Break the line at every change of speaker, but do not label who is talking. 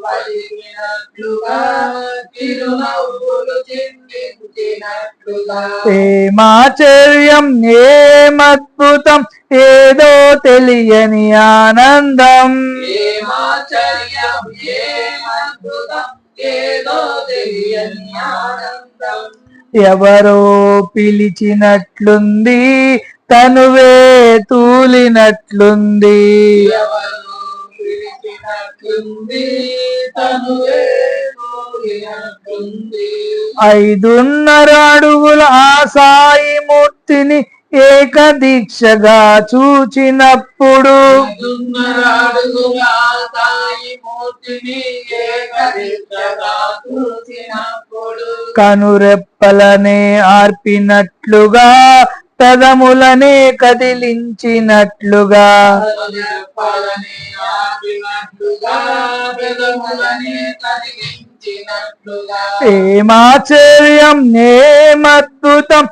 పలికినట్లుగా చిరునవ్వులు చిందించినట్లుగా
ప్రేమాచర్యం ఏమద్భుతం ఏదో తెలియని ఆనందం
ప్రేమాచర్యం ఏమద్భుతం ఏదో తెలియని ఆనందం
ఎవరో పిలిచినట్లుంది తనువే తూలినట్లుంది
ఎవరు పిలిచినట్లుంది తనువే తూలినట్లుంది
5.5 అడుగుల ఆ సాయి మూర్తిని ఏకదీక్షగా చూచినప్పుడు
5.5 అడుగుల సాయి మూర్తిని ఏకదీక్షగా చూసినప్పుడు
కనురెప్పలనే ఆర్పినట్లుగా పెదములనే కదిలించినట్లుగా
కనురెప్పలని ఆపినట్లుగా పెదవులని కదిలించినట్లుగా
ప్రేమాచర్యం ఏమద్భుతం